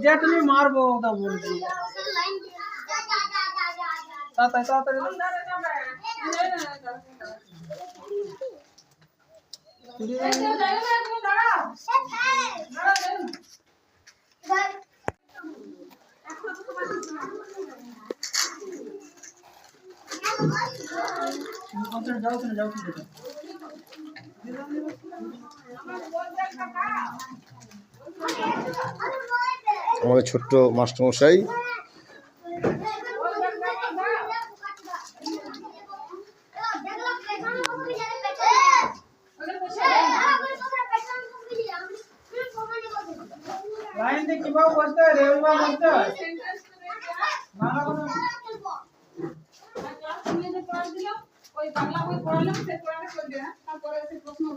যেটুনি মারবো ওটা বলছি তাড়াতাড়ি তাড়াতাড়ি যাও কেন যাও কি আমাদের ছোট্ট মাস্টারমশাই লাইন দিয়ে কিভাবে বসতে হয় রেলবা বসতে হয় বাংলা কোনো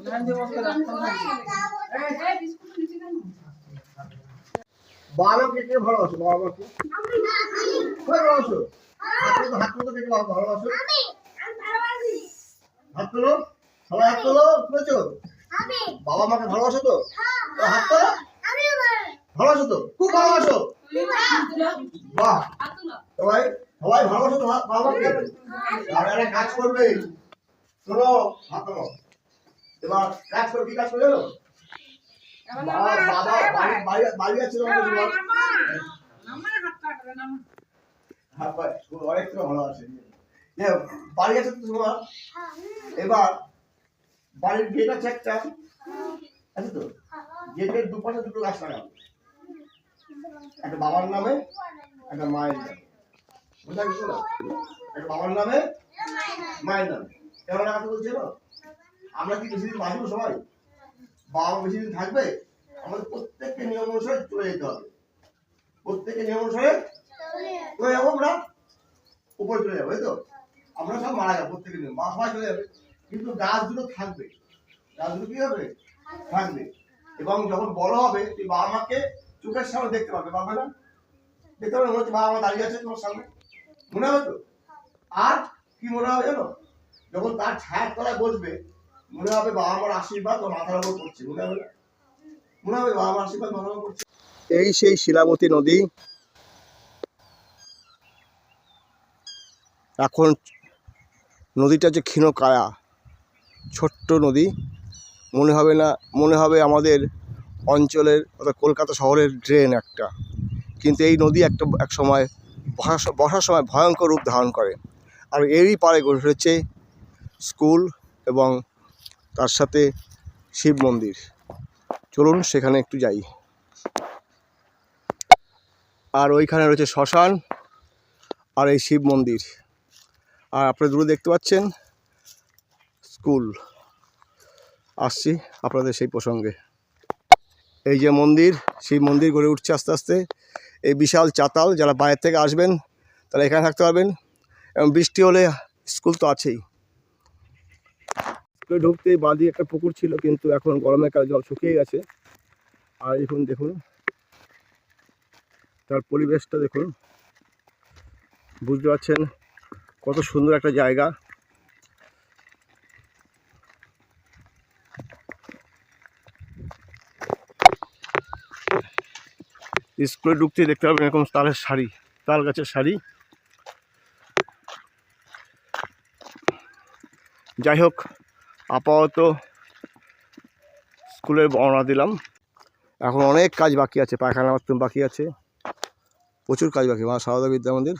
লাইন দিয়ে বসতে বাবাকে কে ভালোবাসো? বাবাকে ভালোবাসো? হাত তুলো কে ভালোবাসো? হাত তুলো, সবাই হাত তুলো। বুঝেছো? বাবা মাকে ভালোবাসো তো? হাত তুলো। ভালোবাসো তো? খুব ভালোবাসো? বাহ, সবাই সবাই ভালোবাসো তো বাবাকে? আর একটা কাজ করবে, শোনো, হাত তুলো। এবার কাজ করো, কি কাজ করবে জানো? বাড়ি আছে অনেক ভালো আছে বাড়ি আছে তো তোমার। এবার বাড়ির গেট আছে একটা, আছে তো? গেটের দুপাশে দুটো গাছ লাগাবো, একটা বাবার নামে একটা মায়ের নামে। বুঝতে পারছো না? একটা বাবার নামে মায়ের নামে কেন লাগাতে বলছে না? আমরা কি বেশি দিন বাঁচবো সবাই? বাবা বেশি দিন থাকবে? আমাদের প্রত্যেককে নিয়ম অনুসারে চলে যেতে হবে। প্রত্যেককে নিয়ম অনুসারে চলে যাবো, আমরা উপরে চলে যাবো। এই তো আমরা সব মারা যাবো, প্রত্যেকে নিয়ম মা সবাই চলে যাবে, কিন্তু গাছ দুটো থাকবে। গাছ দুটো কি হবে? থাকবে। এবং যখন বড় হবে তুই বাবা মাকে চোখের সামনে দেখতে পাবে, পাবে না? দেখতে পাবে, মনে হচ্ছে বাবা মা দাঁড়িয়ে আছে তোমার সামনে, মনে হবে তো? আর কি মনে হবে জানো? যখন তার ছায়ার তলায় বসবে মনে হবে বাবা মার আশীর্বাদ ওর মাথার উপর পড়ছে, মনে হবে না? মনে হবে বাবা মার আশীর্বাদ মাথার উপর পড়ছে। এই সেই শিলাবতী নদী। এখন নদীটা যে ক্ষীণ কায়া, ছোট্ট নদী, মনে হবে না, মনে হবে আমাদের অঞ্চলের অর্থাৎ কলকাতা শহরের ড্রেন একটা। কিন্তু এই নদী এক সময় বর্ষার সময় ভয়ঙ্কর রূপ ধারণ করে। আর এরই পাড়ে গড়ে উঠেছে স্কুল এবং তার সাথে শিব মন্দির। চলুন সেখানে একটু যাই। আর ওইখানে রয়েছে শ্মশান আর এই শিব মন্দির। আর আপনারা দূরে দেখতে পাচ্ছেন স্কুল। আসছি আপনাদের সেই প্রসঙ্গে। এই যে মন্দির, সেই মন্দির গড়ে উঠছে আস্তে আস্তে। এই বিশাল চাতাল, যারা বাইরে থেকে আসবেন তারা এখানে থাকতে পারবেন। এবং বৃষ্টি হলে স্কুল তো আছেই। স্কুলে ঢুকতেই বাদি একটা পুকুর ছিল, কিন্তু এখন গরমের কালে জল শুকিয়ে গেছে। আর এখন দেখুন তার পরিবেশটা দেখুন, বুঝতে পারছেন কত সুন্দর একটা জায়গা। স্কুলে ঢুকতেই দেখতে পাবেন এরকম তালের সারি, তাল গাছের সারি। যাই হোক, আপাতত স্কুলের বর্ণনা দিলাম। এখন অনেক কাজ বাকি আছে, পায়খানা বাথরুম বাকি আছে, প্রচুর কাজ বাকি। মা সারদা বিদ্যা মন্দির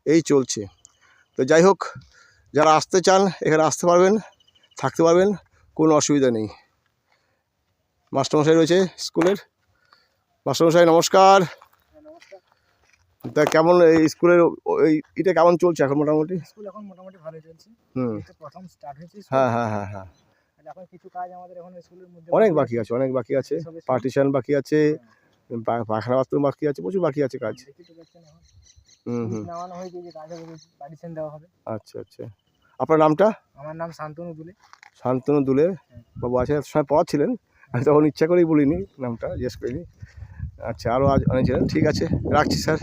এই চলছে। তো যাই হোক, যারা আসতে চান এখানে আসতে পারবেন, থাকতে পারবেন, কোনো অসুবিধা নেই। মাস্টারমশাই রয়েছে স্কুলের। মাস্টারমশাই নমস্কার। তা কেমন এই স্কুলের এটা কেমন চলছে এখন? মোটামুটি স্কুল এখন মোটামুটি ভালো চলছে। প্রথম স্টার্ট হয়েছে। হ্যাঁ হ্যাঁ হ্যাঁ হ্যাঁ। এখন কিছু কাজ আমাদের এখন স্কুলের মধ্যে অনেক বাকি আছে, অনেক বাকি আছে। পার্টিশন বাকি আছে, পায়খানা বাথরুম বাকি আছে, প্রচুর বাকি আছে কাজ। নামানো হয়েছে যে কাজে পার্টিশন দেওয়া হবে। আচ্ছা আচ্ছা। আপনার নামটা? আমার নাম শান্তনু দুলে। শান্তনু দুলে বাবু আছে, সময় পড়া ছিলেন, আমি তখন ইচ্ছা করেই বলিনি নামটা, জিজ্ঞেস করিনি। আচ্ছা, আরও আজ অনেক ছিলেন। ঠিক আছে, রাখছি স্যার।